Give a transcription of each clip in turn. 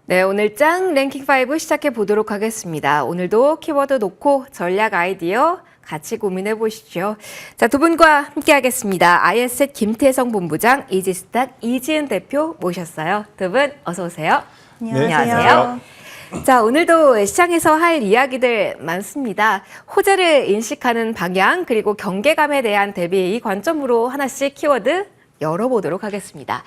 네, 오늘 짱 랭킹 5 시작해 보도록 하겠습니다. 오늘도 키워드 놓고 전략 아이디어 같이 고민해 보시죠. 자, 두 분과 함께 하겠습니다. IS셋 김태성 본부장, 이지스탁 이지은 대표 모셨어요. 두 분 어서 오세요. 안녕하세요. 자, 오늘도 시장에서 할 이야기들 많습니다. 호재를 인식하는 방향, 그리고 경계감에 대한 대비 이 관점으로 하나씩 키워드 열어보도록 하겠습니다.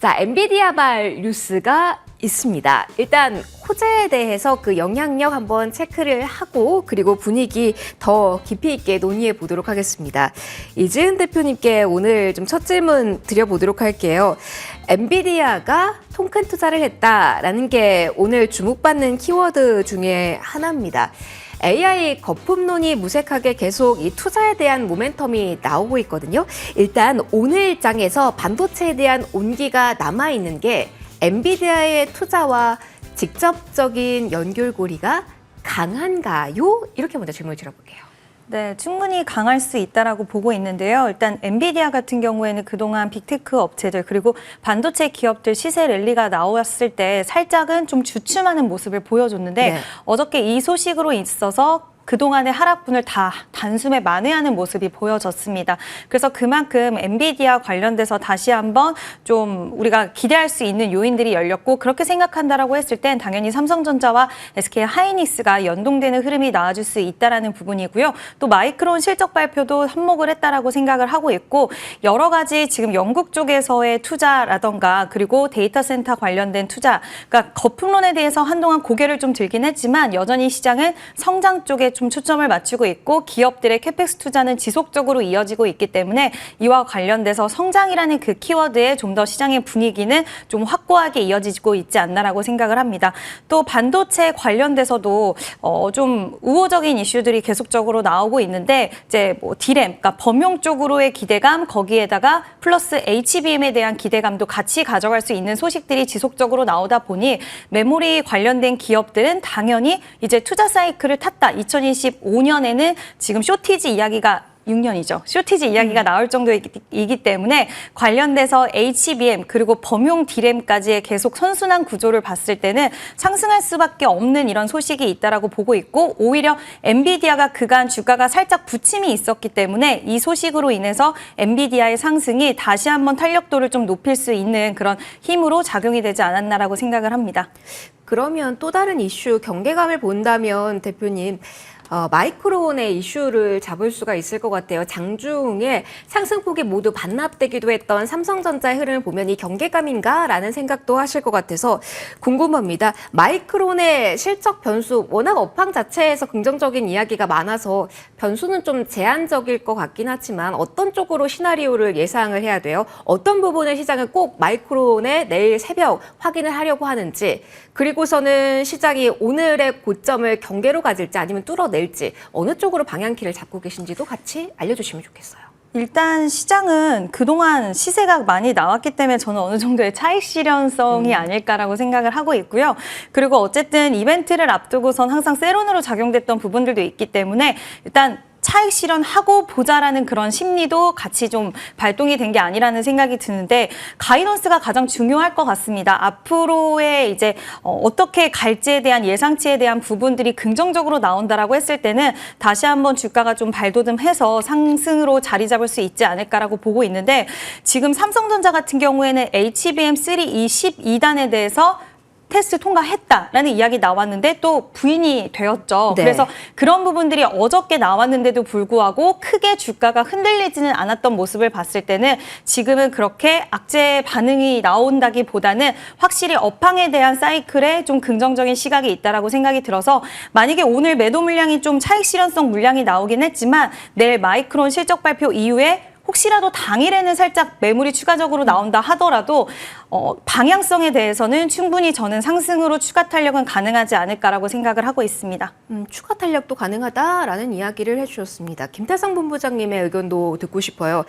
자, 엔비디아발 뉴스가 있습니다. 일단 호재에 대해서 그 영향력 한번 체크를 하고 그리고 분위기 더 깊이 있게 논의해 보도록 하겠습니다. 이지은 대표님께 오늘 좀 첫 질문 드려보도록 할게요. 엔비디아가 통큰 투자를 했다라는 게 오늘 주목받는 키워드 중에 하나입니다. AI 거품론이 무색하게 계속 이 투자에 대한 모멘텀이 나오고 있거든요. 일단 오늘 장에서 반도체에 대한 온기가 남아있는 게 엔비디아의 투자와 직접적인 연결고리가 강한가요? 이렇게 먼저 질문을 드려볼게요. 네, 충분히 강할 수 있다라고 보고 있는데요. 일단 엔비디아 같은 경우에는 그동안 빅테크 업체들 그리고 반도체 기업들 시세 랠리가 나왔을 때 살짝은 좀 주춤하는 모습을 보여줬는데 네. 어저께 이 소식으로 있어서 그동안의 하락분을 다 단숨에 만회하는 모습이 보여졌습니다. 그래서 그만큼 엔비디아 관련돼서 다시 한번 좀 우리가 기대할 수 있는 요인들이 열렸고 그렇게 생각한다라고 했을 땐 당연히 삼성전자와 SK 하이닉스가 연동되는 흐름이 나와줄 수 있다라는 부분이고요. 또 마이크론 실적 발표도 한몫을 했다라고 생각을 하고 있고 여러 가지 지금 영국 쪽에서의 투자라던가 그리고 데이터 센터 관련된 투자, 그러니까 거품론에 대해서 한동안 고개를 좀 들긴 했지만 여전히 시장은 성장 쪽에 좀 초점을 맞추고 있고 기업들의 캐펙스 투자는 지속적으로 이어지고 있기 때문에 이와 관련돼서 성장이라는 그 키워드에 좀 더 시장의 분위기는 좀 확고하게 이어지고 있지 않나라고 생각을 합니다. 또 반도체 관련돼서도 좀 우호적인 이슈들이 계속적으로 나오고 있는데 이제 뭐 디램, 그러니까 범용 쪽으로의 기대감 거기에다가 플러스 HBM에 대한 기대감도 같이 가져갈 수 있는 소식들이 지속적으로 나오다 보니 메모리 관련된 기업들은 당연히 이제 투자 사이클을 탔다. 2025년에는 지금 쇼티지 이야기가 6년이죠. 쇼티지 이야기가 나올 정도이기 때문에 관련돼서 HBM 그리고 범용 디램까지의 계속 선순환 구조를 봤을 때는 상승할 수밖에 없는 이런 소식이 있다라고 보고 있고 오히려 엔비디아가 그간 주가가 살짝 부침이 있었기 때문에 이 소식으로 인해서 엔비디아의 상승이 다시 한번 탄력도를 좀 높일 수 있는 그런 힘으로 작용이 되지 않았나라고 생각을 합니다. 그러면 또 다른 이슈 경계감을 본다면 대표님 마이크론의 이슈를 잡을 수가 있을 것 같아요. 장중에 상승폭이 모두 반납되기도 했던 삼성전자의 흐름을 보면 이 경계감인가라는 생각도 하실 것 같아서 궁금합니다. 마이크론의 실적 변수, 워낙 업황 자체에서 긍정적인 이야기가 많아서 변수는 좀 제한적일 것 같긴 하지만 어떤 쪽으로 시나리오를 예상을 해야 돼요? 어떤 부분의 시장은 꼭 마이크론의 내일 새벽 확인을 하려고 하는지 그리고서는 시장이 오늘의 고점을 경계로 가질지 아니면 뚫어낼지 어느 쪽으로 방향키를 잡고 계신지도 같이 알려주시면 좋겠어요. 일단 시장은 그동안 시세가 많이 나왔기 때문에 저는 어느 정도의 차익 실현성이 아닐까라고 생각을 하고 있고요. 그리고 어쨌든 이벤트를 앞두고선 항상 세론으로 작용됐던 부분들도 있기 때문에 일단 차익 실현하고 보자라는 그런 심리도 같이 좀 발동이 된 게 아니라는 생각이 드는데 가이던스가 가장 중요할 것 같습니다. 앞으로의 이제 어떻게 갈지에 대한 예상치에 대한 부분들이 긍정적으로 나온다라고 했을 때는 다시 한번 주가가 좀 발돋움해서 상승으로 자리 잡을 수 있지 않을까라고 보고 있는데 지금 삼성전자 같은 경우에는 HBM3 이 12단에 대해서 테스트 통과했다라는 이야기 나왔는데 또 부인이 되었죠. 네. 그래서 그런 부분들이 어저께 나왔는데도 불구하고 크게 주가가 흔들리지는 않았던 모습을 봤을 때는 지금은 그렇게 악재 반응이 나온다기보다는 확실히 업황에 대한 사이클에 좀 긍정적인 시각이 있다라고 생각이 들어서 만약에 오늘 매도 물량이 좀 차익 실현성 물량이 나오긴 했지만 내일 마이크론 실적 발표 이후에 혹시라도 당일에는 살짝 매물이 추가적으로 나온다 하더라도 방향성에 대해서는 충분히 저는 상승으로 추가 탄력은 가능하지 않을까라고 생각을 하고 있습니다. 추가 탄력도 가능하다라는 이야기를 해주셨습니다. 김태성 본부장님의 의견도 듣고 싶어요.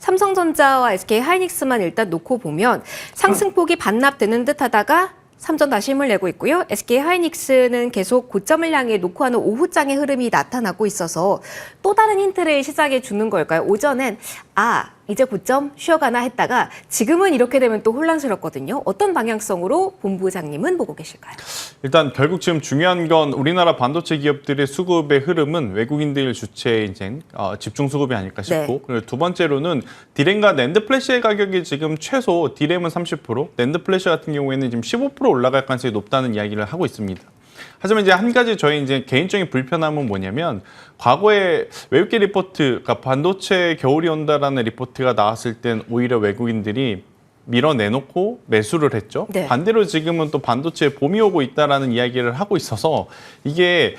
삼성전자와 SK 하이닉스만 일단 놓고 보면 상승폭이 반납되는 듯하다가 3전 다시 힘을 내고 있고요. SK 하이닉스는 계속 고점을 향해 놓고 하는 오후장의 흐름이 나타나고 있어서 또 다른 힌트를 시장에 주는 걸까요? 오전엔 이제 고점 쉬어가나 했다가 지금은 이렇게 되면 또 혼란스럽거든요. 어떤 방향성으로 본부장님은 보고 계실까요? 일단 결국 지금 중요한 건 우리나라 반도체 기업들의 수급의 흐름은 외국인들 주체의 이제 집중 수급이 아닐까 싶고 네. 그리고 두 번째로는 디램과 낸드 플래시의 가격이 지금 최소 디램은 30%, 낸드 플래시 같은 경우에는 지금 15% 올라갈 가능성이 높다는 이야기를 하고 있습니다. 하지만 이제 한 가지 저희 이제 개인적인 불편함은 뭐냐면 과거에 외국계 리포트, 그러니까 반도체 겨울이 온다라는 리포트가 나왔을 땐 오히려 외국인들이 밀어내놓고 매수를 했죠. 네. 반대로 지금은 또 반도체에 봄이 오고 있다라는 이야기를 하고 있어서 이게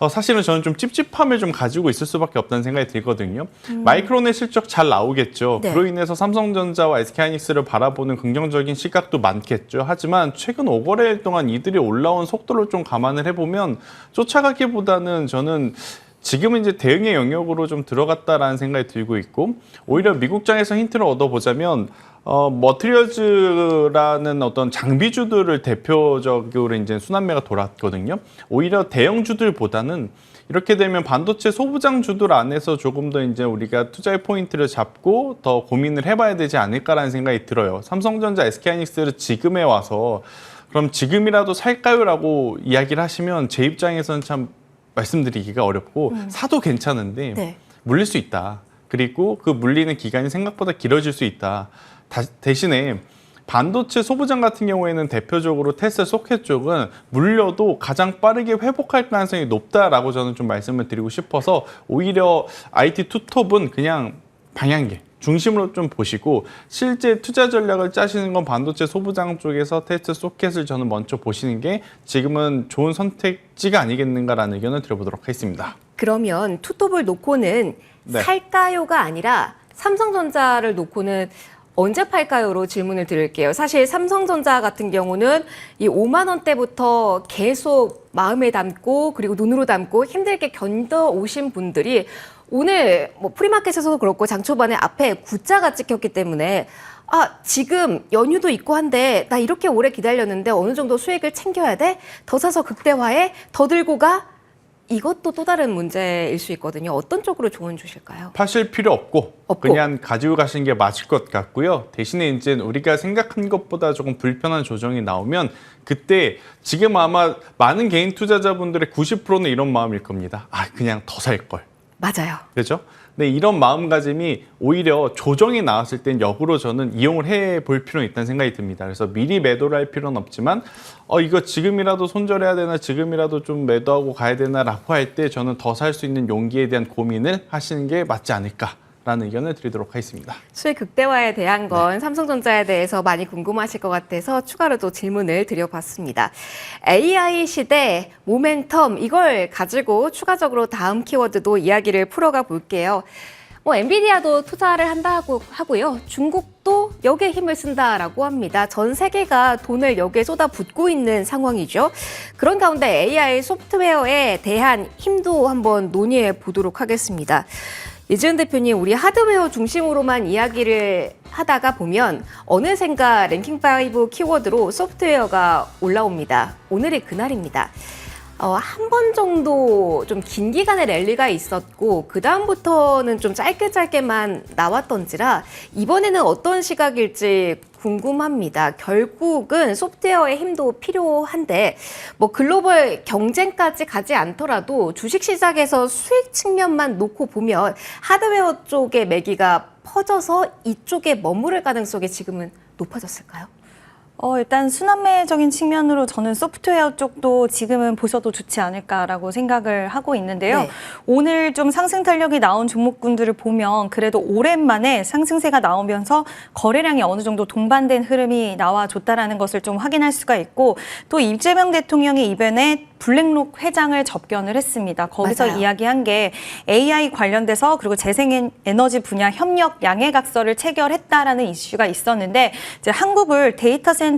사실은 저는 좀 찝찝함을 좀 가지고 있을 수밖에 없다는 생각이 들거든요. 마이크론의 실적 잘 나오겠죠. 네. 그로 인해서 삼성전자와 SK하이닉스를 바라보는 긍정적인 시각도 많겠죠. 하지만 최근 5거래일 동안 이들이 올라온 속도를 좀 감안을 해보면 쫓아가기보다는 저는 지금은 이제 대응의 영역으로 좀 들어갔다라는 생각이 들고 있고 오히려 미국장에서 힌트를 얻어보자면 머티리얼즈라는 어떤 장비주들을 대표적으로 이제 순환매가 돌았거든요. 오히려 대형주들보다는 이렇게 되면 반도체 소부장주들 안에서 조금 더 이제 우리가 투자의 포인트를 잡고 더 고민을 해봐야 되지 않을까라는 생각이 들어요. 삼성전자, SK하이닉스를 지금에 와서 그럼 지금이라도 살까요라고 이야기를 하시면 제 입장에서는 참 말씀드리기가 어렵고 사도 괜찮은데 네. 물릴 수 있다. 그리고 그 물리는 기간이 생각보다 길어질 수 있다. 대신에 반도체 소부장 같은 경우에는 대표적으로 테슬라 소켓 쪽은 물려도 가장 빠르게 회복할 가능성이 높다라고 저는 좀 말씀을 드리고 싶어서 오히려 IT 투톱은 그냥 방향계 중심으로 좀 보시고 실제 투자 전략을 짜시는 건 반도체 소부장 쪽에서 테스트 소켓을 저는 먼저 보시는 게 지금은 좋은 선택지가 아니겠는가라는 의견을 드려보도록 하겠습니다. 그러면 투톱을 놓고는 네. 살까요가 아니라 삼성전자를 놓고는 언제 팔까요로 질문을 드릴게요. 사실 삼성전자 같은 경우는 이 5만 원대부터 계속 마음에 담고 그리고 눈으로 담고 힘들게 견뎌오신 분들이 오늘 뭐 프리마켓에서도 그렇고 장 초반에 앞에 구자가 찍혔기 때문에 지금 연휴도 있고 한데 나 이렇게 오래 기다렸는데 어느 정도 수익을 챙겨야 돼? 더 사서 극대화해? 더 들고 가? 이것도 또 다른 문제일 수 있거든요. 어떤 쪽으로 조언 주실까요? 파실 필요 없고 그냥 가지고 가시는 게 맞을 것 같고요. 대신에 이제 우리가 생각한 것보다 조금 불편한 조정이 나오면 그때 지금 아마 많은 개인 투자자분들의 90%는 이런 마음일 겁니다. 그냥 더 살 걸. 맞아요. 그렇죠? 근데 이런 마음가짐이 오히려 조정이 나왔을 땐 역으로 저는 이용을 해볼 필요는 있다는 생각이 듭니다. 그래서 미리 매도를 할 필요는 없지만 이거 지금이라도 손절해야 되나 지금이라도 좀 매도하고 가야 되나라고 할 때 저는 더 살 수 있는 용기에 대한 고민을 하시는 게 맞지 않을까라는 의견을 드리도록 하겠습니다. 수익 극대화에 대한 건 삼성전자에 대해서 많이 궁금하실 것 같아서 추가로 또 질문을 드려봤습니다. AI 시대 모멘텀 이걸 가지고 추가적으로 다음 키워드도 이야기를 풀어가 볼게요. 엔비디아도 투자를 한다고 하고요. 중국도 여기에 힘을 쓴다라고 합니다. 전 세계가 돈을 여기에 쏟아붓고 있는 상황이죠. 그런 가운데 AI 소프트웨어에 대한 힘도 한번 논의해 보도록 하겠습니다. 이지은 대표님, 우리 하드웨어 중심으로만 이야기를 하다가 보면 어느샌가 랭킹5 키워드로 소프트웨어가 올라옵니다. 오늘이 그날입니다. 한 번 정도 좀 긴 기간의 랠리가 있었고 그다음부터는 좀 짧게만 나왔던지라 이번에는 어떤 시각일지 궁금합니다. 결국은 소프트웨어의 힘도 필요한데 글로벌 경쟁까지 가지 않더라도 주식시장에서 수익 측면만 놓고 보면 하드웨어 쪽의 매기가 퍼져서 이쪽에 머무를 가능성이 지금은 높아졌을까요? 일단 순환매적인 측면으로 저는 소프트웨어 쪽도 지금은 보셔도 좋지 않을까라고 생각을 하고 있는데요. 네. 오늘 좀 상승 탄력이 나온 종목군들을 보면 그래도 오랜만에 상승세가 나오면서 거래량이 어느 정도 동반된 흐름이 나와줬다라는 것을 좀 확인할 수가 있고 또 이재명 대통령이 이번에 블랙록 회장을 접견을 했습니다. 거기서 맞아요. 이야기한 게 AI 관련돼서 그리고 재생에너지 분야 협력 양해각서를 체결했다라는 이슈가 있었는데 이제 한국을 데이터 센터,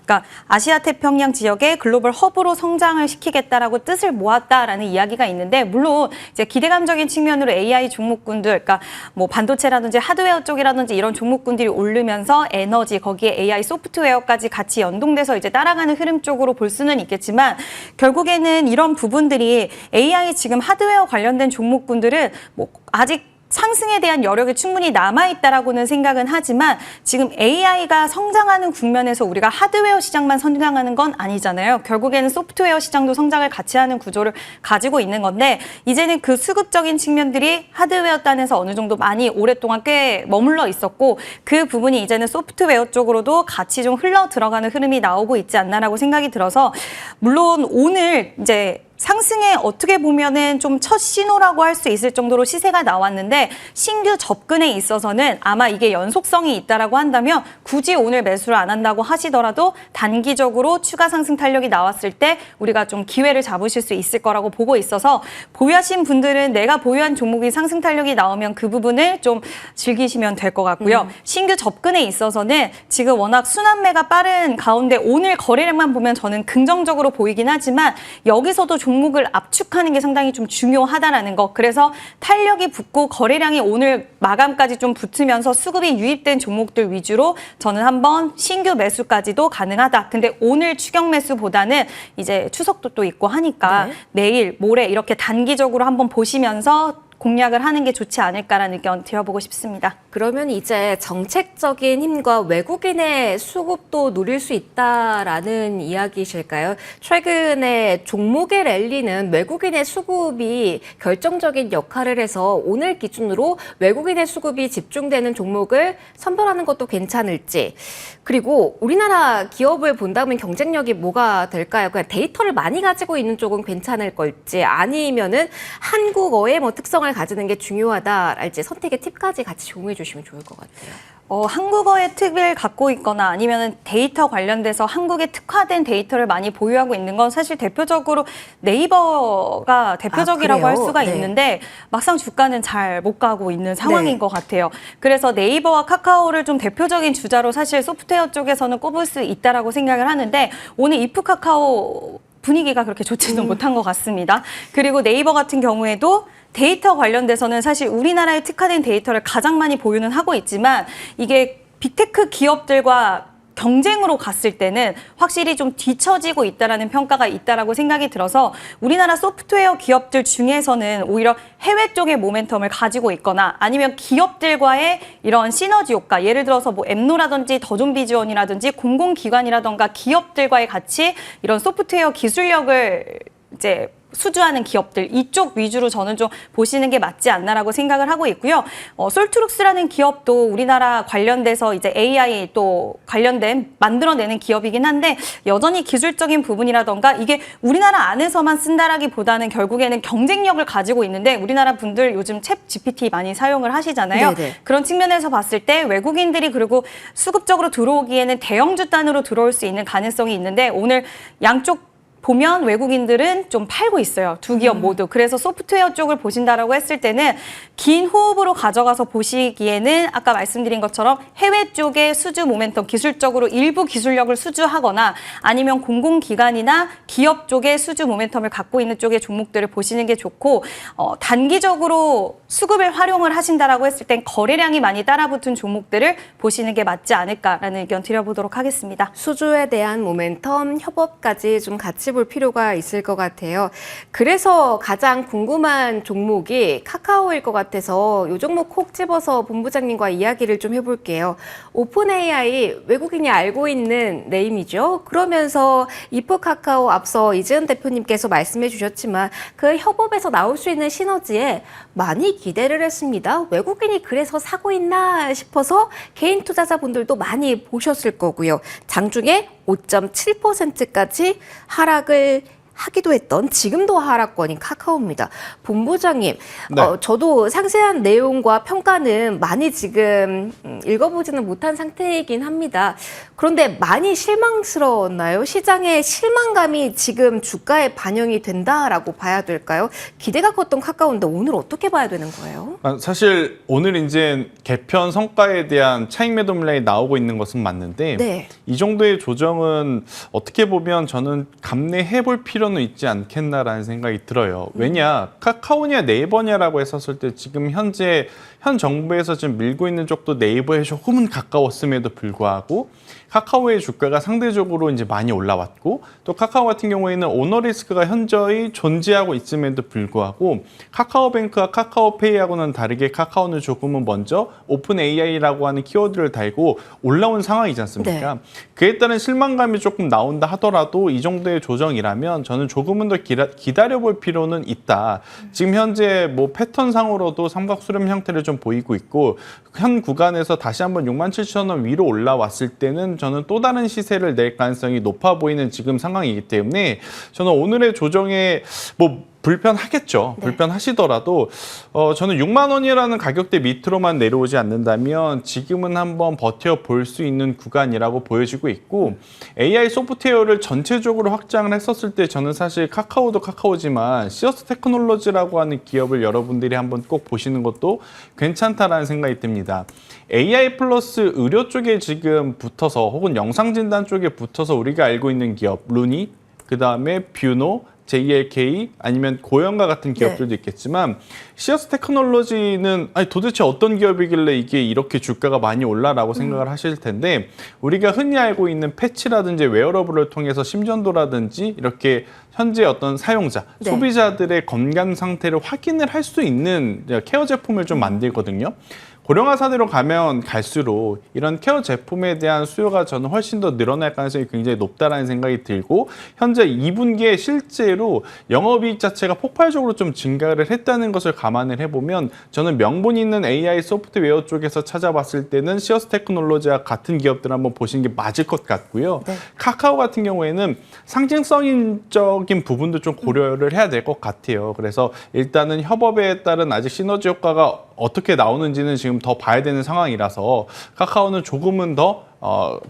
그러니까 아시아 태평양 지역의 글로벌 허브로 성장을 시키겠다라고 뜻을 모았다라는 이야기가 있는데 물론 이제 기대감적인 측면으로 AI 종목군들, 그러니까 뭐 반도체라든지 하드웨어 쪽이라든지 이런 종목군들이 오르면서 에너지 거기에 AI 소프트웨어까지 같이 연동돼서 이제 따라가는 흐름 쪽으로 볼 수는 있겠지만 결국에는 이런 부분들이 AI 지금 하드웨어 관련된 종목군들은 뭐 아직 상승에 대한 여력이 충분히 남아있다라고는 생각은 하지만 지금 AI가 성장하는 국면에서 우리가 하드웨어 시장만 성장하는 건 아니잖아요. 결국에는 소프트웨어 시장도 성장을 같이 하는 구조를 가지고 있는 건데 이제는 그 수급적인 측면들이 하드웨어 단에서 어느 정도 많이 오랫동안 꽤 머물러 있었고 그 부분이 이제는 소프트웨어 쪽으로도 같이 좀 흘러 들어가는 흐름이 나오고 있지 않나라고 생각이 들어서 물론 오늘 이제 상승에 어떻게 보면은 좀 첫 신호라고 할 수 있을 정도로 시세가 나왔는데 신규 접근에 있어서는 아마 이게 연속성이 있다라고 한다면 굳이 오늘 매수를 안 한다고 하시더라도 단기적으로 추가 상승 탄력이 나왔을 때 우리가 좀 기회를 잡으실 수 있을 거라고 보고 있어서 보유하신 분들은 내가 보유한 종목이 상승 탄력이 나오면 그 부분을 좀 즐기시면 될 것 같고요. 신규 접근에 있어서는 지금 워낙 순환매가 빠른 가운데 오늘 거래량만 보면 저는 긍정적으로 보이긴 하지만 여기서도 종목을 압축하는 게 상당히 좀 중요하다라는 거. 그래서 탄력이 붙고 거래량이 오늘 마감까지 좀 붙으면서 수급이 유입된 종목들 위주로 저는 한번 신규 매수까지도 가능하다. 근데 오늘 추격 매수보다는 이제 추석도 또 있고 하니까 네. 내일, 모레 이렇게 단기적으로 한번 보시면서 공략을 하는 게 좋지 않을까라는 의견 드려보고 싶습니다. 그러면 이제 정책적인 힘과 외국인의 수급도 노릴 수 있다라는 이야기실까요? 최근에 종목의 랠리는 외국인의 수급이 결정적인 역할을 해서 오늘 기준으로 외국인의 수급이 집중되는 종목을 선별하는 것도 괜찮을지, 그리고 우리나라 기업을 본다면 경쟁력이 뭐가 될까요? 그냥 데이터를 많이 가지고 있는 쪽은 괜찮을 걸지, 아니면은 한국어의 뭐 특성을 가지는 게 중요하다랄지 선택의 팁까지 같이 공유해 주시면 좋을 것 같아요. 한국어의 특을 갖고 있거나 아니면 데이터 관련돼서 한국에 특화된 데이터를 많이 보유하고 있는 건 사실 대표적으로 네이버가 대표적이라고 할 수가 네. 있는데 막상 주가는 잘 못 가고 있는 상황인 네. 것 같아요. 그래서 네이버와 카카오를 좀 대표적인 주자로 사실 소프트웨어 쪽에서는 꼽을 수 있다라고 생각을 하는데 오늘 이프 카카오 분위기가 그렇게 좋지는 못한 것 같습니다. 그리고 네이버 같은 경우에도 데이터 관련돼서는 사실 우리나라에 특화된 데이터를 가장 많이 보유는 하고 있지만 이게 빅테크 기업들과 경쟁으로 갔을 때는 확실히 좀 뒤처지고 있다라는 평가가 있다라고 생각이 들어서 우리나라 소프트웨어 기업들 중에서는 오히려 해외 쪽의 모멘텀을 가지고 있거나 아니면 기업들과의 이런 시너지 효과, 예를 들어서 뭐 엠노라든지 더존비지원이라든지 공공기관이라던가 기업들과의 같이 이런 소프트웨어 기술력을 이제 수주하는 기업들 이쪽 위주로 저는 좀 보시는 게 맞지 않나라고 생각을 하고 있고요. 솔트룩스라는 기업도 우리나라 관련돼서 이제 AI 또 관련된 만들어내는 기업이긴 한데 여전히 기술적인 부분이라던가 이게 우리나라 안에서만 쓴다라기보다는 결국에는 경쟁력을 가지고 있는데 우리나라 분들 요즘 챗 GPT 많이 사용을 하시잖아요. 네네. 그런 측면에서 봤을 때 외국인들이 그리고 수급적으로 들어오기에는 대형주 단으로 들어올 수 있는 가능성이 있는데 오늘 양쪽 보면 외국인들은 좀 팔고 있어요. 두 기업 모두. 그래서 소프트웨어 쪽을 보신다라고 했을 때는 긴 호흡으로 가져가서 보시기에는 아까 말씀드린 것처럼 해외 쪽의 수주 모멘텀 기술적으로 일부 기술력을 수주하거나 아니면 공공기관이나 기업 쪽의 수주 모멘텀을 갖고 있는 쪽의 종목들을 보시는 게 좋고 단기적으로 수급을 활용을 하신다라고 했을 땐 거래량이 많이 따라붙은 종목들을 보시는 게 맞지 않을까라는 의견 드려보도록 하겠습니다. 수주에 대한 모멘텀, 협업까지 좀 같이 볼 필요가 있을 것 같아요. 그래서 가장 궁금한 종목이 카카오일 것 같아서 이 종목 콕 집어서 본부장님과 이야기를 좀 해볼게요. 오픈 AI, 외국인이 알고 있는 네임이죠. 그러면서 이프 카카오 앞서 이재은 대표님께서 말씀해 주셨지만 그 협업에서 나올 수 있는 시너지에 많이 기대를 했습니다. 외국인이 그래서 사고 있나 싶어서 개인 투자자분들도 많이 보셨을 거고요. 장중에 5.7%까지 하락을 하기도 했던 지금도 하락권인 카카오입니다. 본부장님, 네. 저도 상세한 내용과 평가는 많이 지금 읽어보지는 못한 상태이긴 합니다. 그런데 많이 실망스러웠나요? 시장의 실망감이 지금 주가에 반영이 된다라고 봐야 될까요? 기대가 컸던 카카오인데 오늘 어떻게 봐야 되는 거예요? 사실 오늘 이제 개편 성과에 대한 차익 매도 물량이 나오고 있는 것은 맞는데 네. 이 정도의 조정은 어떻게 보면 저는 감내해 볼 필요는 필요는 있지 않겠나라는 생각이 들어요. 왜냐, 카카오냐 네이버냐라고 했었을 때 지금 현 정부에서 지금 밀고 있는 쪽도 네이버에 조금은 가까웠음에도 불구하고 카카오의 주가가 상대적으로 이제 많이 올라왔고, 또 카카오 같은 경우에는 오너 리스크가 현저히 존재하고 있음에도 불구하고 카카오뱅크와 카카오페이하고는 다르게 카카오는 조금은 먼저 오픈 AI라고 하는 키워드를 달고 올라온 상황이지 않습니까? 네. 그에 따른 실망감이 조금 나온다 하더라도 이 정도의 조정이라면 저는 조금은 더 기다려볼 필요는 있다. 지금 현재 뭐 패턴상으로도 삼각수렴 형태를 좀 보이고 있고, 현 구간에서 다시 한번 67,000원 위로 올라왔을 때는 저는 또 다른 시세를 낼 가능성이 높아 보이는 지금 상황이기 때문에 저는 오늘의 조정에 뭐 불편하겠죠. 네. 불편하시더라도 저는 6만 원이라는 가격대 밑으로만 내려오지 않는다면 지금은 한번 버텨볼 수 있는 구간이라고 보여지고 있고, AI 소프트웨어를 전체적으로 확장을 했었을 때 저는 사실 카카오도 카카오지만 시어스 테크놀로지라고 하는 기업을 여러분들이 한번 꼭 보시는 것도 괜찮다라는 생각이 듭니다. AI 플러스 의료 쪽에 지금 붙어서 혹은 영상 진단 쪽에 붙어서 우리가 알고 있는 기업 루니, 그다음에 뷰노, JLK 아니면 고영가 같은 기업들도 있겠지만 시어스 테크놀로지는 아니 도대체 어떤 기업이길래 이게 이렇게 주가가 많이 올라라고 생각을 하실 텐데, 우리가 흔히 알고 있는 패치라든지 웨어러블을 통해서 심전도라든지 이렇게 현재 어떤 사용자, 네. 소비자들의 건강 상태를 확인을 할 수 있는 케어 제품을 좀 만들거든요. 고령화사대로 가면 갈수록 이런 케어 제품에 대한 수요가 저는 훨씬 더 늘어날 가능성이 굉장히 높다라는 생각이 들고, 현재 2분기에 실제로 영업이익 자체가 폭발적으로 좀 증가를 했다는 것을 감안을 해보면 저는 명분 있는 AI 소프트웨어 쪽에서 찾아봤을 때는 시어스 테크놀로지와 같은 기업들 한번 보시는 게 맞을 것 같고요. 네. 카카오 같은 경우에는 상징성적인 부분도 좀 고려를 해야 될 것 같아요. 그래서 일단은 협업에 따른 아직 시너지 효과가 어떻게 나오는지는 지금 더 봐야 되는 상황이라서 카카오는 조금은 더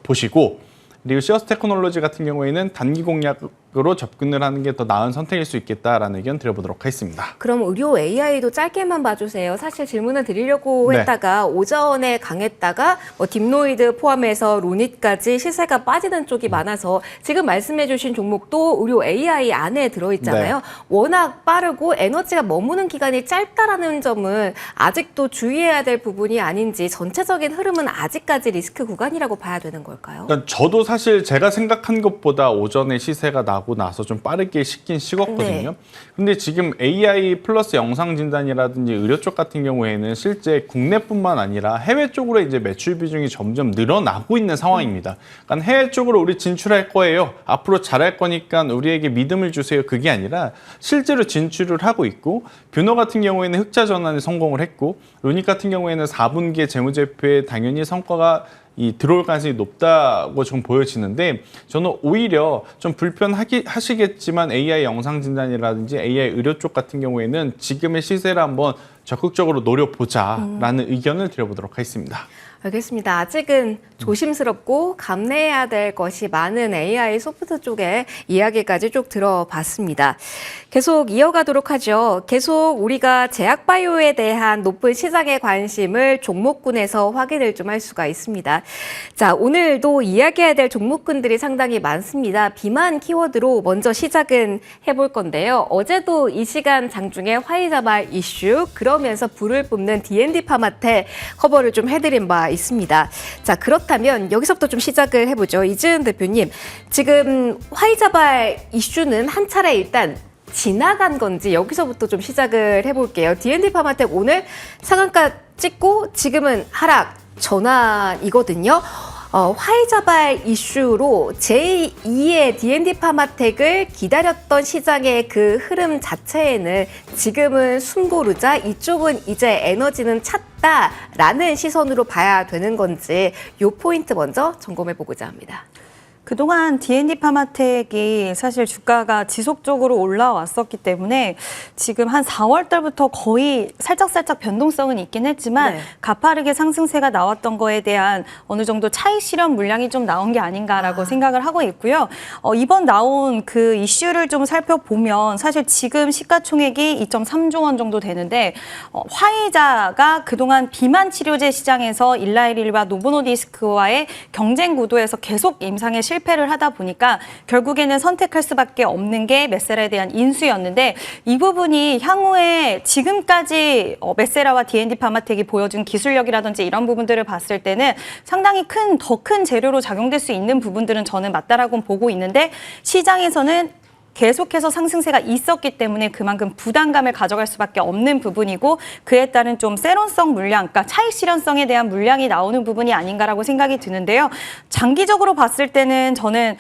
보시고, 그리고 시어스 테크놀로지 같은 경우에는 단기 공략으로 접근을 하는 게 더 나은 선택일 수 있겠다라는 의견 드려보도록 하겠습니다. 그럼 의료 AI도 짧게만 봐주세요. 사실 질문을 드리려고 네. 했다가 오전에 강했다가 뭐 딥노이드 포함해서 루닛까지 시세가 빠지는 쪽이 많아서 지금 말씀해주신 종목도 의료 AI 안에 들어있잖아요. 네. 워낙 빠르고 에너지가 머무는 기간이 짧다라는 점은 아직도 주의해야 될 부분이 아닌지, 전체적인 흐름은 아직까지 리스크 구간이라고 봐야 되는 걸까요? 그러니까 저도 사실 제가 생각한 것보다 오전에 시세가 나고 나서 좀 빠르게 식긴 식었거든요. 네. 근데 지금 AI 플러스 영상 진단이라든지 의료 쪽 같은 경우에는 실제 국내뿐만 아니라 해외 쪽으로 이제 매출 비중이 점점 늘어나고 있는 상황입니다. 그러니까 해외 쪽으로 우리 진출할 거예요. 앞으로 잘할 거니까 우리에게 믿음을 주세요. 그게 아니라 실제로 진출을 하고 있고, 뷰노 같은 경우에는 흑자 전환에 성공을 했고, 루닉 같은 경우에는 4분기에 재무제표에 당연히 성과가 들어올 가능성이 높다고 좀 보여지는데, 저는 오히려 좀 불편하시겠지만 AI 영상 진단이라든지 AI 의료 쪽 같은 경우에는 지금의 시세를 한번 적극적으로 노려보자라는 의견을 드려보도록 하겠습니다. 알겠습니다. 아직은 조심스럽고 감내해야 될 것이 많은 AI 소프트 쪽의 이야기까지 쭉 들어봤습니다. 계속 이어가도록 하죠. 계속 우리가 제약바이오에 대한 높은 시장의 관심을 종목군에서 확인을 좀 할 수가 있습니다. 자, 오늘도 이야기해야 될 종목군들이 상당히 많습니다. 비만 키워드로 먼저 시작은 해볼 건데요. 어제도 이 시간 장중에 화이자발 이슈, 그러면서 불을 뿜는 D&D 파마테 커버를 좀 해드린 바 있습니다. 자, 그렇다면 여기서부터 좀 시작을 해보죠. 이지은 대표님, 지금 화이자발 이슈는 한 차례 일단 지나간 건지 여기서부터 좀 시작을 해볼게요. D&D 파마텍 오늘 상한가 찍고 지금은 하락 전환이거든요. 화이자발 이슈로 제2의 D&D 파마텍을 기다렸던 시장의 그 흐름 자체에는 지금은 숨고르자 이쪽은 이제 에너지는 찼다라는 시선으로 봐야 되는 건지 이 포인트 먼저 점검해보고자 합니다. 그동안 D&D 파마텍이 사실 주가가 지속적으로 올라왔었기 때문에 지금 한 4월 달부터 거의 살짝 변동성은 있긴 했지만 네. 가파르게 상승세가 나왔던 거에 대한 어느 정도 차익 실현 물량이 좀 나온 게 아닌가라고 생각을 하고 있고요. 이번 나온 그 이슈를 좀 살펴보면 사실 지금 시가총액이 2.3조 원 정도 되는데, 화이자가 그동안 비만 치료제 시장에서 일라이릴과 노보노디스크와의 경쟁 구도에서 계속 임상에 실패 실패를 하다 보니까 결국에는 선택할 수밖에 없는 게 메세라에 대한 인수였는데 이 부분이 향후에 지금까지 메세라와 D&D 파마텍이 보여준 기술력이라든지 이런 부분들을 봤을 때는 상당히 더 큰 재료로 작용될 수 있는 부분들은 저는 맞다라고 보고 있는데 시장에서는 계속해서 상승세가 있었기 때문에 그만큼 부담감을 가져갈 수밖에 없는 부분이고 그에 따른 좀 세론성 물량, 그러니까 차익 실현성에 대한 물량이 나오는 부분이 아닌가라고 생각이 드는데요. 장기적으로 봤을 때는 저는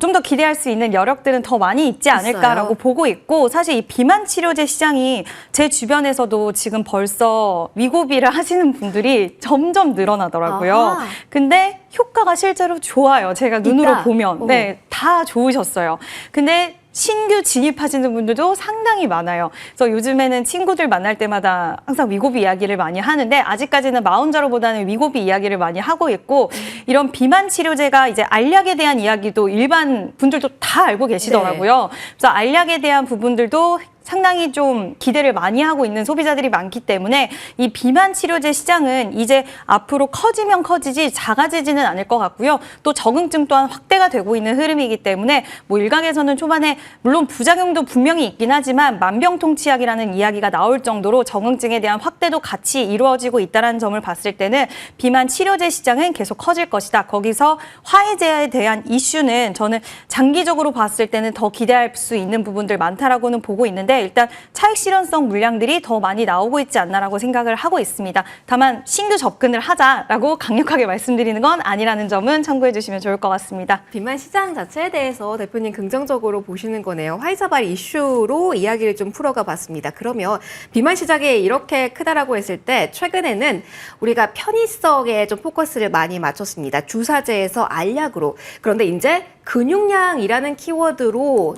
좀 더 기대할 수 있는 여력들은 더 많이 있지 않을까라고 보고 있고 사실 이 비만 치료제 시장이 제 주변에서도 지금 벌써 위고비를 하시는 분들이 점점 늘어나더라고요. 아하. 근데 효과가 실제로 좋아요. 제가 눈으로 있다. 보면. 네, 다 좋으셨어요. 근데 신규 진입하시는 분들도 상당히 많아요. 그래서 요즘에는 친구들 만날 때마다 항상 위고비 이야기를 많이 하는데 아직까지는 마운자로보다는 위고비 이야기를 많이 하고 있고 이런 비만 치료제가 이제 알약에 대한 이야기도 일반 분들도 다 알고 계시더라고요. 그래서 알약에 대한 부분들도 상당히 좀 기대를 많이 하고 있는 소비자들이 많기 때문에 이 비만 치료제 시장은 이제 앞으로 커지면 커지지 작아지지는 않을 것 같고요. 또 적응증 또한 확대가 되고 있는 흐름이기 때문에 뭐 일각에서는 초반에 물론 부작용도 분명히 있긴 하지만 만병통치약이라는 이야기가 나올 정도로 적응증에 대한 확대도 같이 이루어지고 있다는 점을 봤을 때는 비만 치료제 시장은 계속 커질 것이다. 거기서 화이제에 대한 이슈는 저는 장기적으로 봤을 때는 더 기대할 수 있는 부분들 많다라고는 보고 있는데 일단 차익 실현성 물량들이 더 많이 나오고 있지 않나라고 생각을 하고 있습니다. 다만 신규 접근을 하자라고 강력하게 말씀드리는 건 아니라는 점은 참고해 주시면 좋을 것 같습니다. 비만 시장 자체에 대해서 대표님 긍정적으로 보시는 거네요. 화이자발 이슈로 이야기를 좀 풀어가 봤습니다. 그러면 비만 시장이 이렇게 크다라고 했을 때 최근에는 우리가 편의성에 좀 포커스를 많이 맞췄습니다. 주사제에서 알약으로. 그런데 이제 근육량이라는 키워드로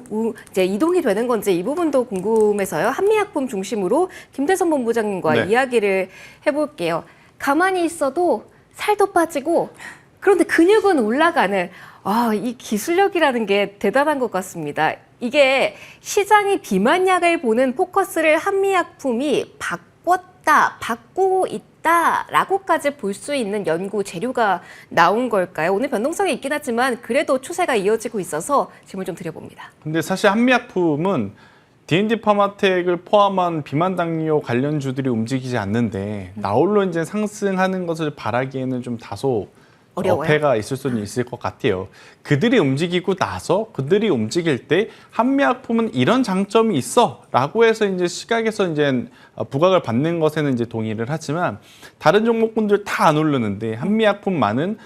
이제 이동이 되는 건지 이 부분도 궁금해서요. 한미약품 중심으로 김대선 본부장님과 네. 이야기를 해볼게요. 가만히 있어도 살도 빠지고 그런데 근육은 올라가는 이 기술력이라는 게 대단한 것 같습니다. 이게 시장이 비만약을 보는 포커스를 한미약품이 바꾸고 있다라고까지 볼 수 있는 연구 재료가 나온 걸까요? 오늘 변동성이 있긴 하지만 그래도 추세가 이어지고 있어서 질문 좀 드려봅니다. 근데 사실 한미약품은 D&D 파마텍을 포함한 비만 당뇨 관련주들이 움직이지 않는데 나홀로 이제 상승하는 것을 바라기에는 좀 다소 어려워요. 어폐가 있을 수는 있을 것 같아요. 그들이 움직이고 나서 그들이 움직일 때 한미약품은 이런 장점이 있어라고 해서 이제 시각에서 이제 부각을 받는 것에는 이제 동의를 하지만 다른 종목군들 다 안 오르는데 한미약품만은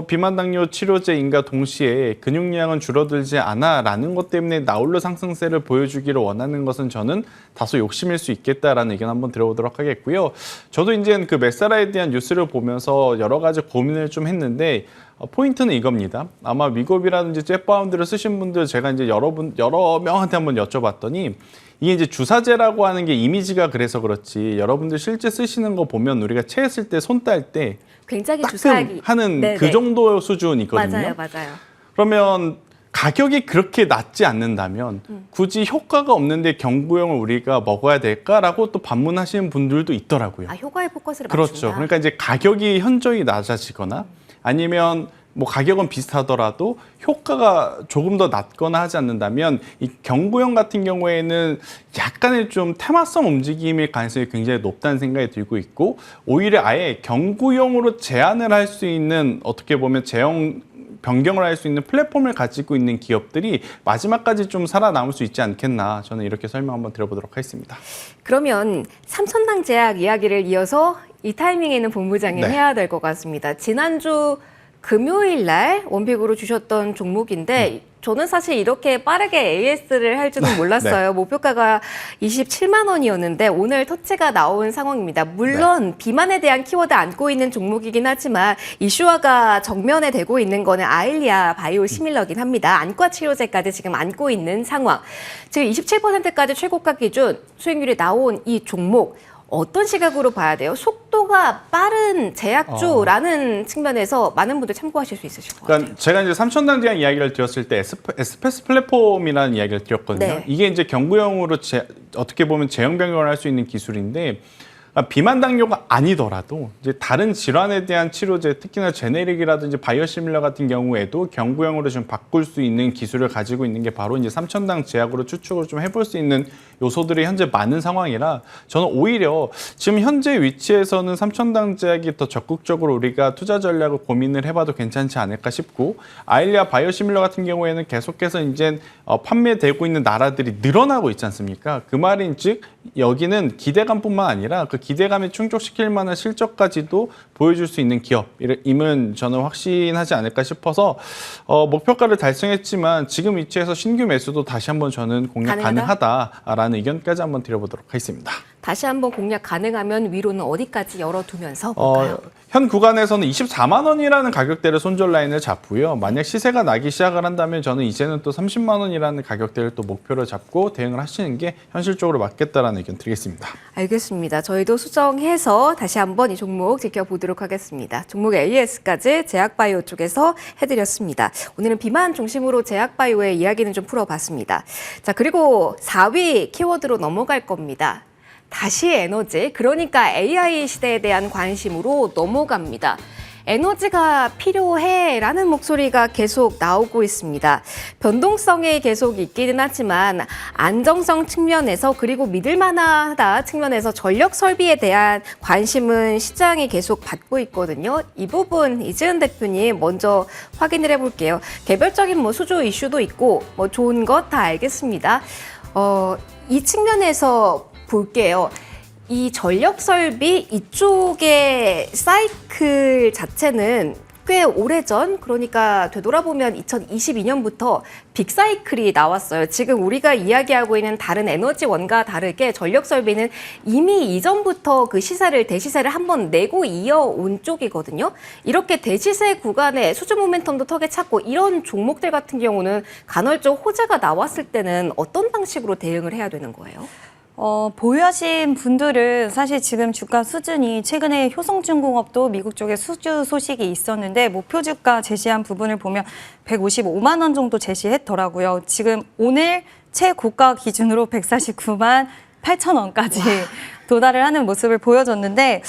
비만 당뇨 치료제인가 동시에 근육량은 줄어들지 않아라는 것 때문에 나홀로 상승세를 보여주기를 원하는 것은 저는 다소 욕심일 수 있겠다라는 의견 한번 들어보도록 하겠고요. 저도 이제 그 메사라에 대한 뉴스를 보면서 여러 가지 고민을 좀 했는데 포인트는 이겁니다. 아마 위고비라든지 잽바운드를 쓰신 분들 제가 이제 여러 명한테 한번 여쭤봤더니 이게 이제 주사제라고 하는 게 이미지가 그래서 그렇지 여러분들 실제 쓰시는 거 보면 우리가 체했을 때 손 딸 때 굉장히 주사하기 하는 네네. 그 정도 수준이거든요. 맞아요. 그러면 가격이 그렇게 낮지 않는다면 굳이 효과가 없는데 경구용을 우리가 먹어야 될까라고 또 반문하시는 분들도 있더라고요. 효과에 포커스를 그렇죠. 맞춘다. 그러니까 이제 가격이 현저히 낮아지거나 아니면 뭐 가격은 비슷하더라도 효과가 조금 더 낮거나 하지 않는다면 이 경구용 같은 경우에는 약간의 좀 테마성 움직임일 가능성이 굉장히 높다는 생각이 들고 있고 오히려 아예 경구용으로 제한을 할 수 있는 어떻게 보면 제형 변경을 할 수 있는 플랫폼을 가지고 있는 기업들이 마지막까지 좀 살아남을 수 있지 않겠나 저는 이렇게 설명 한번 드려보도록 하겠습니다. 그러면 삼천당 제약 이야기를 이어서 이 타이밍에는 본부장님 네. 해야 될 것 같습니다. 지난주 금요일 날 원픽으로 주셨던 종목인데 저는 사실 이렇게 빠르게 AS를 할 줄은 몰랐어요. 목표가가 27만 원이었는데 오늘 터치가 나온 상황입니다. 물론 비만에 대한 키워드 안고 있는 종목이긴 하지만 이슈화가 정면에 되고 있는 거는 아일리아 바이오 시밀러긴 합니다. 안과 치료제까지 지금 안고 있는 상황. 지금 27%까지 최고가 기준 수익률이 나온 이 종목 어떤 시각으로 봐야 돼요? 속도가 빠른 제약주라는 측면에서 많은 분들 참고하실 수 있으실 것 같아요. 그러니까 제가 이제 삼천당 제약 이야기를 드렸을 때 에스페스 플랫폼이라는 이야기를 드렸거든요. 네. 이게 이제 경구용으로 어떻게 보면 제형 변경을 할 수 있는 기술인데 비만 당뇨가 아니더라도 이제 다른 질환에 대한 치료제, 특히나 제네릭이라든지 바이오시밀러 같은 경우에도 경구형으로 좀 바꿀 수 있는 기술을 가지고 있는 게 바로 이제 삼천당 제약으로 추측을 좀 해볼 수 있는 요소들이 현재 많은 상황이라 저는 오히려 지금 현재 위치에서는 삼천당 제약이 더 적극적으로 우리가 투자 전략을 고민을 해봐도 괜찮지 않을까 싶고, 아일리아 바이오시밀러 같은 경우에는 계속해서 이제 판매되고 있는 나라들이 늘어나고 있지 않습니까? 그 말인즉 여기는 기대감뿐만 아니라 그 기대감에 충족시킬 만한 실적까지도 보여줄 수 있는 기업임은 저는 확신하지 않을까 싶어서 목표가를 달성했지만 지금 위치에서 신규 매수도 다시 한번 저는 공략 가능하다라는 의견까지 한번 드려보도록 하겠습니다. 다시 한번 공략 가능하면 위로는 어디까지 열어두면서 볼까요? 현 구간에서는 24만 원이라는 가격대를 손절 라인을 잡고요. 만약 시세가 나기 시작을 한다면 저는 이제는 또 30만 원이라는 가격대를 또 목표로 잡고 대응을 하시는 게 현실적으로 맞겠다라는 의견 드리겠습니다. 알겠습니다. 저희도 수정해서 다시 한번 이 종목 지켜보도록 하겠습니다. 종목 AS까지 제약바이오 쪽에서 해드렸습니다. 오늘은 비만 중심으로 제약바이오의 이야기는 좀 풀어봤습니다. 자, 그리고 4위 키워드로 넘어갈 겁니다. 다시 에너지, 그러니까 AI 시대에 대한 관심으로 넘어갑니다. 에너지가 필요해라는 목소리가 계속 나오고 있습니다. 변동성이 계속 있기는 하지만 안정성 측면에서 그리고 믿을만하다 측면에서 전력 설비에 대한 관심은 시장이 계속 받고 있거든요. 이 부분 이지은 대표님 먼저 확인을 해볼게요. 개별적인 수주 이슈도 있고 좋은 것 다 알겠습니다. 이 측면에서 볼게요. 이 전력 설비 이쪽의 사이클 자체는 꽤 오래전, 그러니까 되돌아보면 2022년부터 빅사이클이 나왔어요. 지금 우리가 이야기하고 있는 다른 에너지원과 다르게 전력 설비는 이미 이전부터 그 대시세를 한번 내고 이어온 쪽이거든요. 이렇게 대시세 구간에 수주 모멘텀도 턱에 찼고 이런 종목들 같은 경우는 간헐적 호재가 나왔을 때는 어떤 방식으로 대응을 해야 되는 거예요? 보유하신 분들은 사실 지금 주가 수준이 최근에 효성중공업도 미국 쪽에 수주 소식이 있었는데 목표 주가 제시한 부분을 보면 155만 원 정도 제시했더라고요. 지금 오늘 최고가 기준으로 149만 8천 원까지 도달을 하는 모습을 보여줬는데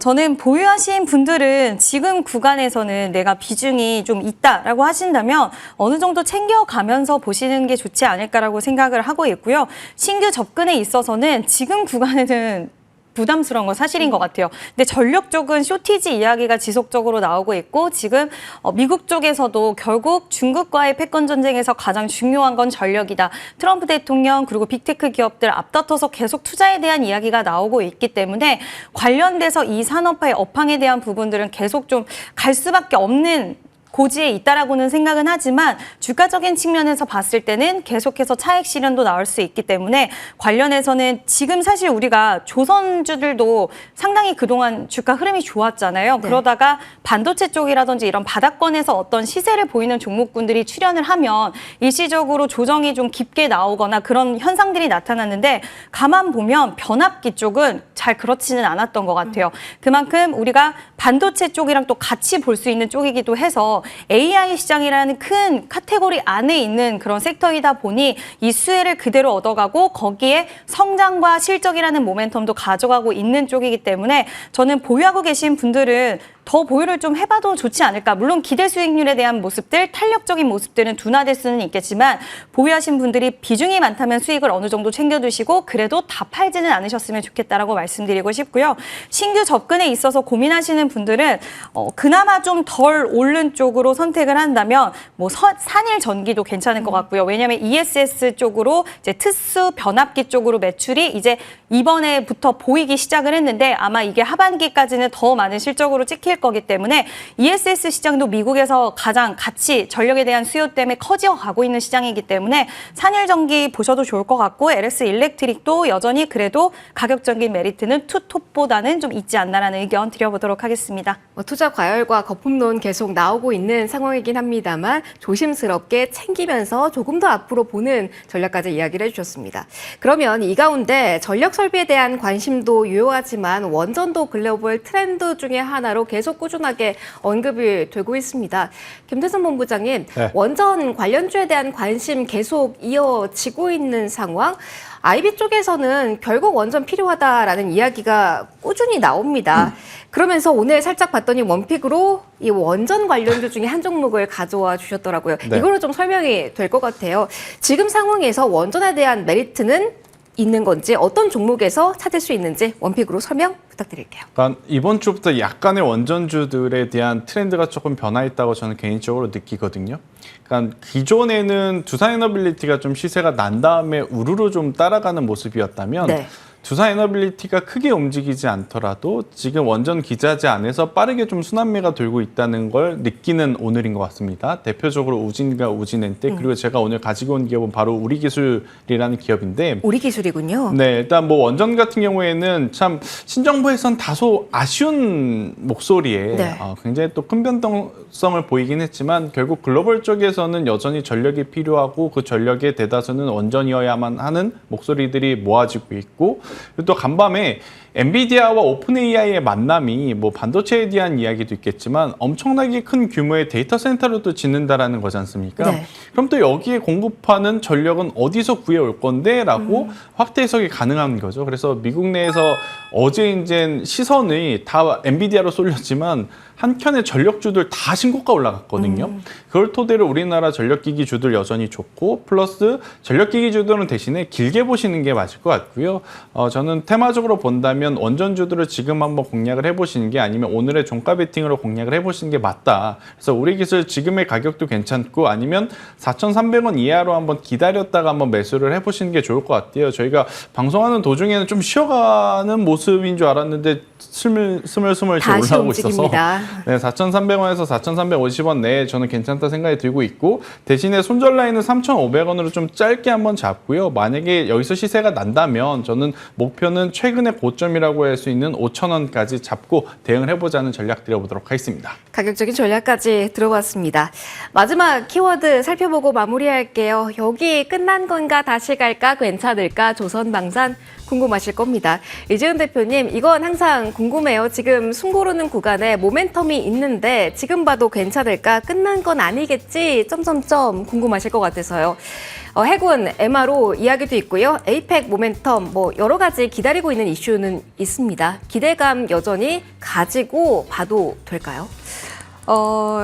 저는 보유하신 분들은 지금 구간에서는 내가 비중이 좀 있다라고 하신다면 어느 정도 챙겨가면서 보시는 게 좋지 않을까라고 생각을 하고 있고요. 신규 접근에 있어서는 지금 구간에는 부담스러운 건 사실인 것 같아요. 근데 전력 쪽은 쇼티지 이야기가 지속적으로 나오고 있고 지금 미국 쪽에서도 결국 중국과의 패권 전쟁에서 가장 중요한 건 전력이다. 트럼프 대통령 그리고 빅테크 기업들 앞다퉈서 계속 투자에 대한 이야기가 나오고 있기 때문에 관련돼서 이 산업화의 업황에 대한 부분들은 계속 좀 갈 수밖에 없는 고지에 있다라고는 생각은 하지만 주가적인 측면에서 봤을 때는 계속해서 차익 실현도 나올 수 있기 때문에 관련해서는 지금 사실 우리가 조선주들도 상당히 그동안 주가 흐름이 좋았잖아요. 네. 그러다가 반도체 쪽이라든지 이런 바닥권에서 어떤 시세를 보이는 종목군들이 출현을 하면 일시적으로 조정이 좀 깊게 나오거나 그런 현상들이 나타났는데 가만 보면 변압기 쪽은 잘 그렇지는 않았던 것 같아요. 그만큼 우리가 반도체 쪽이랑 또 같이 볼 수 있는 쪽이기도 해서 AI 시장이라는 큰 카테고리 안에 있는 그런 섹터이다 보니 이 수혜를 그대로 얻어가고 거기에 성장과 실적이라는 모멘텀도 가져가고 있는 쪽이기 때문에 저는 보유하고 계신 분들은 더 보유를 좀 해봐도 좋지 않을까. 물론 기대 수익률에 대한 모습들, 탄력적인 모습들은 둔화될 수는 있겠지만 보유하신 분들이 비중이 많다면 수익을 어느 정도 챙겨두시고 그래도 다 팔지는 않으셨으면 좋겠다라고 말씀드리고 싶고요. 신규 접근에 있어서 고민하시는 분들은 그나마 좀 덜 오른 쪽으로 선택을 한다면 산일 전기도 괜찮을 것 같고요. 왜냐하면 ESS 쪽으로 이제 특수 변압기 쪽으로 매출이 이제 이번에부터 보이기 시작을 했는데 아마 이게 하반기까지는 더 많은 실적으로 찍힐 거기 때문에 ESS 시장도 미국에서 가장 같이 전력에 대한 수요 때문에 커져가고 있는 시장이기 때문에 산일전기 보셔도 좋을 것 같고 LS 일렉트릭도 여전히 그래도 가격적인 메리트는 투톱보다는 좀 있지 않나라는 의견 드려보도록 하겠습니다. 투자 과열과 거품론 계속 나오고 있는 상황이긴 합니다만 조심스럽게 챙기면서 조금 더 앞으로 보는 전략까지 이야기를 해주셨습니다. 그러면 이 가운데 전력 설비에 대한 관심도 유효하지만 원전도 글로벌 트렌드 중에 하나로 계속 꾸준하게 언급이 되고 있습니다. 김태선 본부장님, 네. 원전 관련주에 대한 관심 계속 이어지고 있는 상황. IB 쪽에서는 결국 원전 필요하다라는 이야기가 꾸준히 나옵니다. 그러면서 오늘 살짝 봤더니 원픽으로 이 원전 관련주 중에 한 종목을 가져와 주셨더라고요. 네. 이걸로 좀 설명이 될 것 같아요. 지금 상황에서 원전에 대한 메리트는 있는 건지 어떤 종목에서 찾을 수 있는지 원픽으로 설명 부탁드릴게요. 그러니까 이번 주부터 약간의 원전주들에 대한 트렌드가 조금 변화했다고 저는 개인적으로 느끼거든요. 그러니까 기존에는 두산에너빌리티가 좀 시세가 난 다음에 우르르 좀 따라가는 모습이었다면 네. 두산에너빌리티가 크게 움직이지 않더라도 지금 원전 기자재 안에서 빠르게 좀 순환매가 돌고 있다는 걸 느끼는 오늘인 것 같습니다. 대표적으로 우진과 우진엔텍 그리고 제가 오늘 가지고 온 기업은 바로 우리기술이라는 기업인데 우리 기술이군요. 네, 일단 뭐 원전 같은 경우에는 참 신정부에선 다소 아쉬운 목소리에 네. 굉장히 또 큰 변동성을 보이긴 했지만 결국 글로벌 쪽에서는 여전히 전력이 필요하고 그 전력의 대다수는 원전이어야만 하는 목소리들이 모아지고 있고 그리고 또 간밤에 엔비디아와 오픈 AI의 만남이 뭐 반도체에 대한 이야기도 있겠지만 엄청나게 큰 규모의 데이터 센터를 또 짓는다라는 거지 않습니까? 네. 그럼 또 여기에 공급하는 전력은 어디서 구해올 건데? 라고 확대 해석이 가능한 거죠. 그래서 미국 내에서 어제 이제 시선이 다 엔비디아로 쏠렸지만 한켠에 전력주들 다 신고가 올라갔거든요. 그걸 토대로 우리나라 전력기기주들 여전히 좋고 플러스 전력기기주들은 대신에 길게 보시는 게 맞을 것 같고요. 저는 테마적으로 본다면 원전주들을 지금 한번 공략을 해보시는 게 아니면 오늘의 종가 베팅으로 공략을 해보시는 게 맞다. 그래서 우리 기술 지금의 가격도 괜찮고 아니면 4,300원 이하로 한번 기다렸다가 한번 매수를 해보시는 게 좋을 것 같아요. 저희가 방송하는 도중에는 좀 쉬어가는 모습인 줄 알았는데 스물스물 지금 다시 올라오고 움직입니다. 있어서 네, 4,300원에서 4,350원 내에 저는 괜찮다 생각이 들고 있고 대신에 손절 라인은 3,500원으로 좀 짧게 한번 잡고요. 만약에 여기서 시세가 난다면 저는 목표는 최근의 고점이라고 할 수 있는 5,000원까지 잡고 대응을 해보자는 전략 드려보도록 하겠습니다. 가격적인 전략까지 들어봤습니다. 마지막 키워드 살펴보고 마무리할게요. 여기 끝난 건가 다시 갈까 괜찮을까 조선방산 궁금하실 겁니다. 이재훈 대표님 이건 항상 궁금해요. 지금 숨고르는 구간에 모멘텀이 있는데 지금 봐도 괜찮을까 끝난 건 아니겠지 점점점 궁금하실 것 같아서요. 해군 MRO 이야기도 있고요. 에이펙 모멘텀 뭐 여러 가지 기다리고 있는 이슈는 있습니다. 기대감 여전히 가지고 봐도 될까요?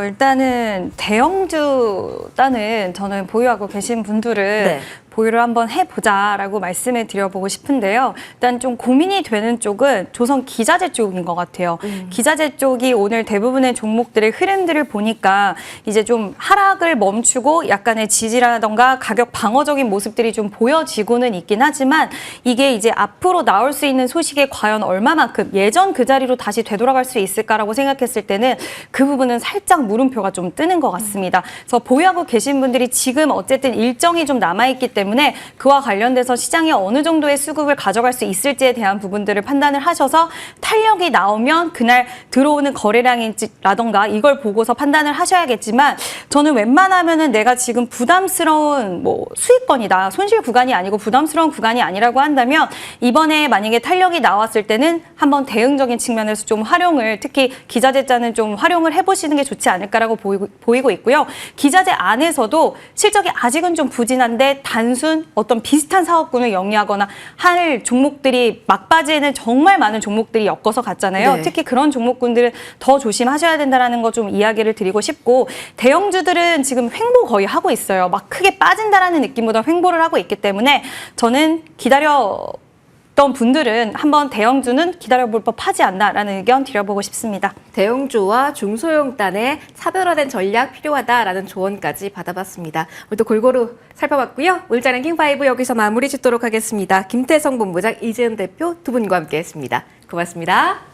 일단은 대형주 단은 저는 보유하고 계신 분들은 네. 보유를 한번 해보자라고 말씀을 드려보고 싶은데요. 일단 좀 고민이 되는 쪽은 조선 기자재 쪽인 것 같아요. 기자재 쪽이 오늘 대부분의 종목들의 흐름들을 보니까 이제 좀 하락을 멈추고 약간의 지지라던가 가격 방어적인 모습들이 좀 보여지고는 있긴 하지만 이게 이제 앞으로 나올 수 있는 소식에 과연 얼마만큼 예전 그 자리로 다시 되돌아갈 수 있을까라고 생각했을 때는 그 부분은 살짝 물음표가 좀 뜨는 것 같습니다. 그래서 보유하고 계신 분들이 지금 어쨌든 일정이 좀 남아있기 때문에 그와 관련돼서 시장이 어느 정도의 수급을 가져갈 수 있을지에 대한 부분들을 판단을 하셔서 탄력이 나오면 그날 들어오는 거래량이라던가 이걸 보고서 판단을 하셔야겠지만 저는 웬만하면은 내가 지금 부담스러운 뭐 수익권이다. 손실 구간이 아니고 부담스러운 구간이 아니라고 한다면 이번에 만약에 탄력이 나왔을 때는 한번 대응적인 측면에서 좀 활용을 특히 기자재자는 좀 활용을 해보시는 게 좋지 않을까라고 보이고 있고요. 기자재 안에서도 실적이 아직은 좀 부진한데 단순 어떤 비슷한 사업군을 영위하거나 할 종목들이 막바지에는 정말 많은 종목들이 엮어서 갔잖아요. 네. 특히 그런 종목군들은 더 조심하셔야 된다는 거 좀 이야기를 드리고 싶고 대형주들은 지금 횡보 거의 하고 있어요. 막 크게 빠진다라는 느낌보다 횡보를 하고 있기 때문에 저는 기다렸던 분들은 한번 대형주는 기다려볼 법하지 않나라는 의견 드려보고 싶습니다. 대형주와 중소형단의 차별화된 전략 필요하다라는 조언까지 받아봤습니다. 오늘도 골고루 살펴봤고요. 울자 랭킹5 여기서 마무리 짓도록 하겠습니다. 김태성 본부장, 이재훈 대표 두 분과 함께했습니다. 고맙습니다.